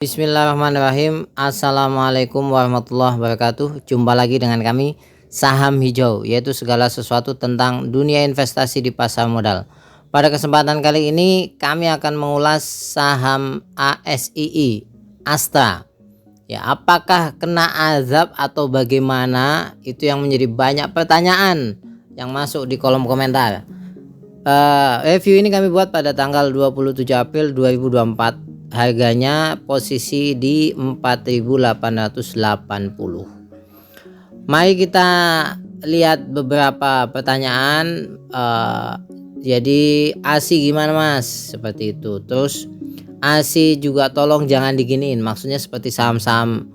Bismillahirrahmanirrahim. Assalamualaikum warahmatullahi wabarakatuh. Jumpa lagi dengan kami Saham Hijau, yaitu segala sesuatu tentang dunia investasi di pasar modal. Pada kesempatan kali ini kami akan mengulas saham ASII Astra. Ya, apakah kena azab atau bagaimana? Itu yang menjadi banyak pertanyaan yang masuk di kolom komentar. Review ini kami buat pada tanggal 27 April 2024. Harganya posisi di 4.880. Mari kita lihat beberapa pertanyaan. Jadi ASI gimana mas? Seperti itu. Terus ASI juga tolong jangan diginiin. Maksudnya seperti saham-saham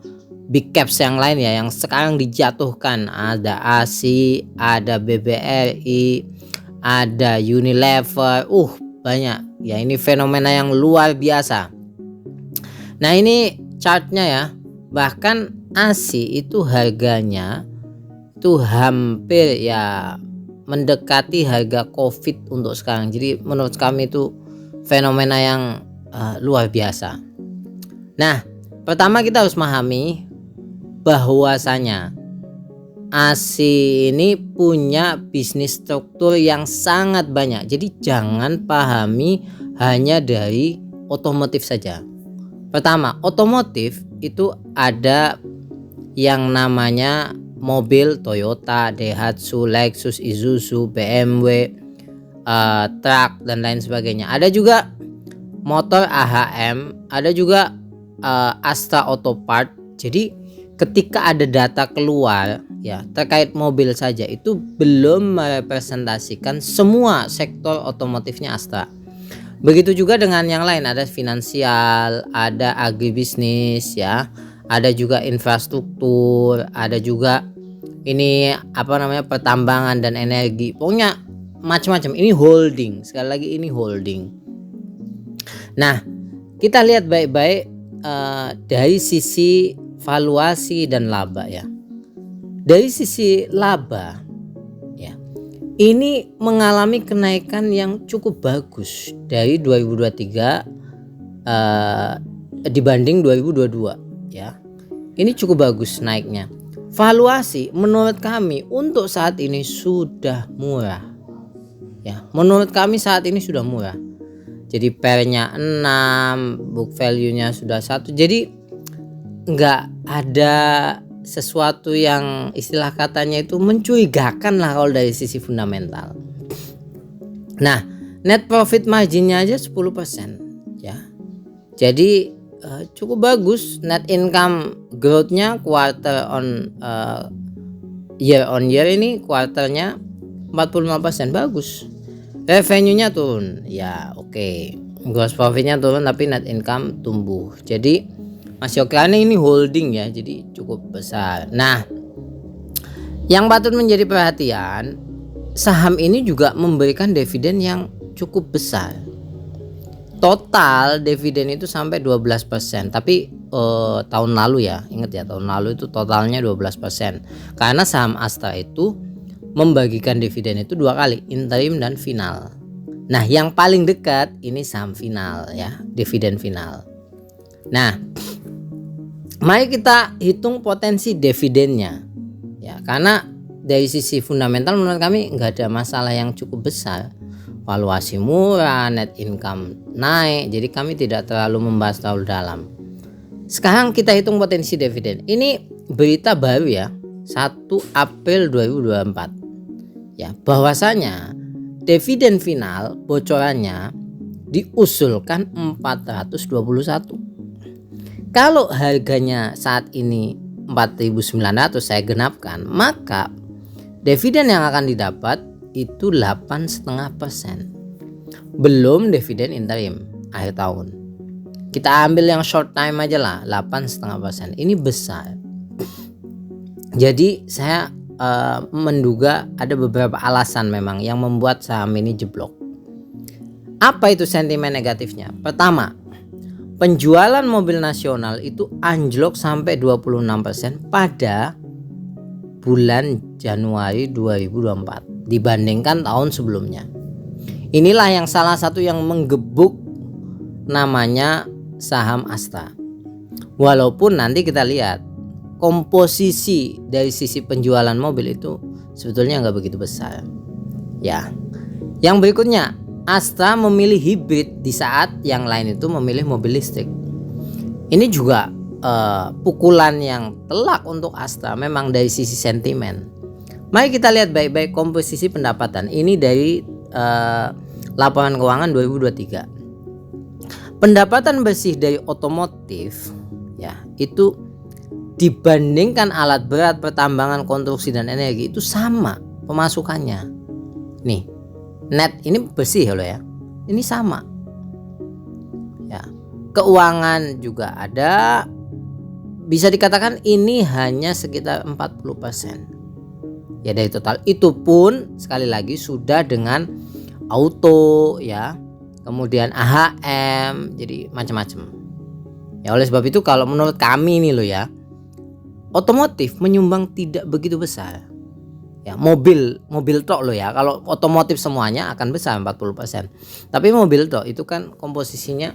big caps yang lain ya, yang sekarang dijatuhkan. Ada ASI, ada BBRI, ada Unilever. Banyak ya, ini fenomena yang luar biasa. Nah ini chartnya ya, bahkan ASI itu harganya itu hampir ya mendekati harga COVID untuk sekarang. Jadi menurut kami itu fenomena yang luar biasa. Nah pertama kita harus memahami bahwasanya ASI ini punya bisnis struktur yang sangat banyak. Jadi jangan pahami hanya dari otomotif saja. Pertama, otomotif itu ada yang namanya mobil Toyota, Daihatsu, Lexus, Isuzu, BMW, truk dan lain sebagainya. Ada juga motor AHM, ada juga Astra Auto Part. Jadi ketika ada data keluar ya terkait mobil saja, itu belum merepresentasikan semua sektor otomotifnya Astra. Begitu juga dengan yang lain, ada finansial, ada agribisnis ya, ada juga infrastruktur, ada juga ini pertambangan dan energi. Pokoknya macam-macam. Ini holding. Sekali lagi ini holding. Nah, kita lihat baik-baik dari sisi valuasi dan laba ya. Dari sisi laba ya, ini mengalami kenaikan yang cukup bagus dari 2023 dibanding 2022 ya. Ini cukup bagus naiknya. Valuasi menurut kami untuk saat ini sudah murah. Ya, menurut kami saat ini sudah murah. Jadi PER-nya 6, book value-nya sudah 1. Jadi enggak ada sesuatu yang istilah katanya itu mencurigakan lah kalau dari sisi fundamental. Nah, net profit marginnya aja 10% ya. Jadi cukup bagus. Net income growth-nya quarter on year on year, ini kuartalnya 45%, bagus. Revenue-nya turun ya, oke. Gross profit-nya turun tapi net income tumbuh. Jadi masih oke. Ini holding ya, jadi cukup besar. Nah, yang patut menjadi perhatian, saham ini juga memberikan dividen yang cukup besar. Total dividen itu sampai 12%. Tapi tahun lalu ya, ingat ya, tahun lalu itu totalnya 12%. Karena saham Astra itu membagikan dividen itu 2 kali, interim dan final. Nah, yang paling dekat ini saham final ya, dividen final. Nah, mari kita hitung potensi dividennya ya, karena dari sisi fundamental menurut kami nggak ada masalah yang cukup besar. Valuasi murah, net income naik, jadi kami tidak terlalu membahas terlalu dalam. Sekarang kita hitung potensi dividen. Ini berita baru ya, 1 April 2024 ya, bahwasanya dividen final bocorannya diusulkan 421. Kalau harganya saat ini 4.900 saya genapkan, maka dividen yang akan didapat itu 8,5%. Belum dividen interim akhir tahun. Kita ambil yang short time aja lah, 8,5%. Ini besar. Jadi saya menduga ada beberapa alasan memang yang membuat saham ini jeblok. Apa itu sentimen negatifnya? Pertama, penjualan mobil nasional itu anjlok sampai 26% pada bulan Januari 2024 dibandingkan tahun sebelumnya. Inilah yang salah satu yang menggebuk namanya saham Astra. Walaupun nanti kita lihat komposisi dari sisi penjualan mobil itu sebetulnya nggak begitu besar. Ya. Yang berikutnya, Astra memilih hibrid di saat yang lain itu memilih mobil listrik. Ini juga pukulan yang telak untuk Astra memang dari sisi sentimen. Mari kita lihat baik-baik komposisi pendapatan. Ini dari laporan keuangan 2023. Pendapatan bersih dari otomotif ya itu dibandingkan alat berat, pertambangan, konstruksi dan energi itu sama pemasukannya. Nih, net ini bersih loh ya. Ini sama. Ya. Keuangan juga ada. Bisa dikatakan ini hanya sekitar 40%. Ya dari total. Itu pun sekali lagi sudah dengan auto ya. Kemudian AHM, jadi macam-macam. Ya oleh sebab itu kalau menurut kami nih loh ya, otomotif menyumbang tidak begitu besar. Ya, mobil tok loh ya. Kalau otomotif semuanya akan besar 40%. Tapi mobil tok itu kan komposisinya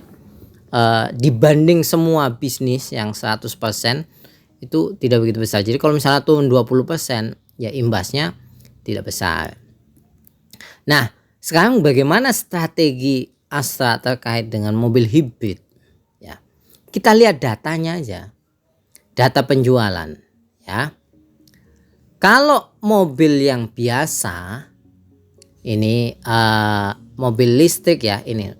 dibanding semua bisnis yang 100% itu tidak begitu besar. Jadi kalau misalnya turun 20% ya imbasnya tidak besar. Nah, sekarang bagaimana strategi Astra terkait dengan mobil hibrid? Ya. Kita lihat datanya aja. Data penjualan ya. Kalau mobil yang biasa ini mobil listrik ya, ini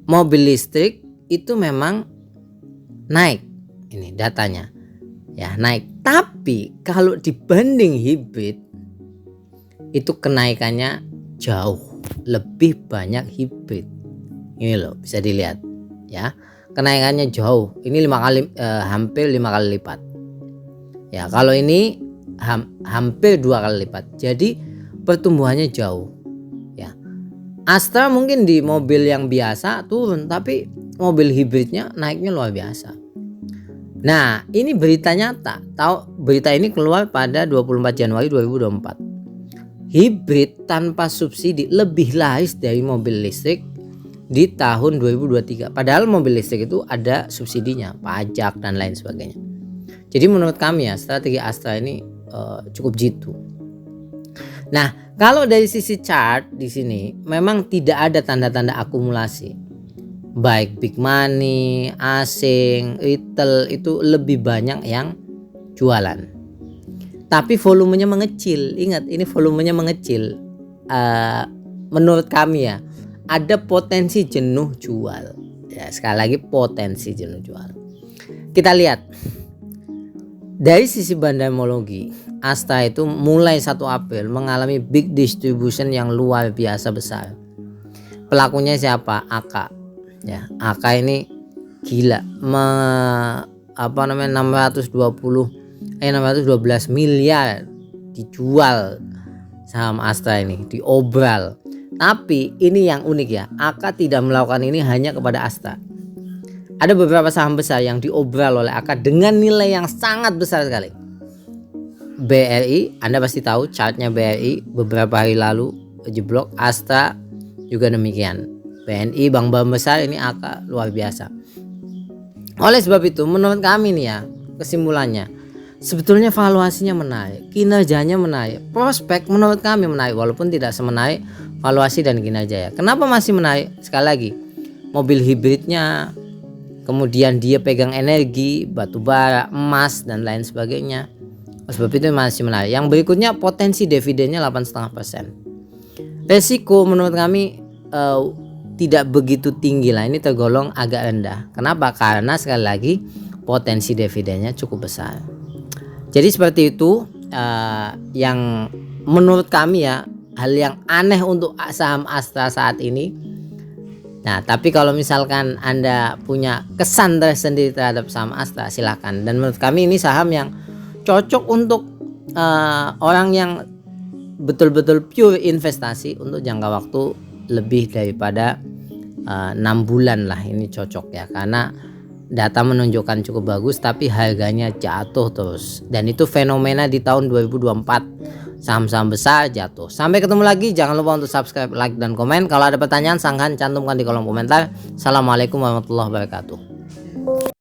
mobil listrik itu memang naik, ini datanya ya naik. Tapi kalau dibanding hibrid itu kenaikannya jauh lebih banyak hibrid. Ini loh bisa dilihat ya, kenaikannya jauh. Ini 5 kali hampir 5 kali lipat. Ya kalau ini hampir 2 kali lipat. Jadi pertumbuhannya jauh. Ya. Astra mungkin di mobil yang biasa turun, tapi mobil hibridnya naiknya luar biasa. Nah, ini berita nyata. Berita ini keluar pada 24 Januari 2024. Hibrid tanpa subsidi lebih laris dari mobil listrik di tahun 2023. Padahal mobil listrik itu ada subsidinya, pajak dan lain sebagainya. Jadi menurut kami ya strategi Astra ini cukup jitu. Nah, kalau dari sisi chart di sini memang tidak ada tanda-tanda akumulasi. Baik big money, asing, retail itu lebih banyak yang jualan. Tapi volumenya mengecil. Ingat, ini volumenya mengecil. Menurut kami ya, ada potensi jenuh jual. Ya, sekali lagi potensi jenuh jual. Kita lihat. Dari sisi bandemologi, Astra itu mulai 1 April mengalami big distribution yang luar biasa besar. Pelakunya siapa? AK. Ya, AK ini gila. 612 miliar dijual saham Astra ini, diobral. Tapi ini yang unik ya, AK tidak melakukan ini hanya kepada Astra. Ada beberapa saham besar yang diobral oleh AK dengan nilai yang sangat besar sekali. BRI, Anda pasti tahu chartnya BRI beberapa hari lalu jeblok. Astra juga demikian. BNI, bank-bank besar ini AK luar biasa. Oleh sebab itu menurut kami nih ya, kesimpulannya sebetulnya valuasinya menarik, kinerjanya menarik, prospek menurut kami menarik walaupun tidak semenarik valuasi dan kinerja ya. Kenapa masih menarik? Sekali lagi, mobil hibridnya, kemudian dia pegang energi, batu bara, emas dan lain sebagainya. Sebab itu masih menarik. Yang berikutnya potensi dividennya 8,5%. Resiko menurut kami tidak begitu tinggi lah, ini tergolong agak rendah. Kenapa? Karena sekali lagi potensi dividennya cukup besar. Jadi seperti itu yang menurut kami ya hal yang aneh untuk saham Astra saat ini. Nah, tapi kalau misalkan Anda punya kesan tersendiri terhadap saham Astra, silahkan. Dan menurut kami ini saham yang cocok untuk orang yang betul-betul pure investasi untuk jangka waktu lebih daripada 6 bulan lah. Ini cocok ya, karena data menunjukkan cukup bagus tapi harganya jatuh terus. Dan itu fenomena di tahun 2024. Saham-saham besar jatuh. Sampai ketemu lagi. Jangan lupa untuk subscribe, like, dan komen. Kalau ada pertanyaan, silahkan cantumkan di kolom komentar. Assalamualaikum warahmatullahi wabarakatuh.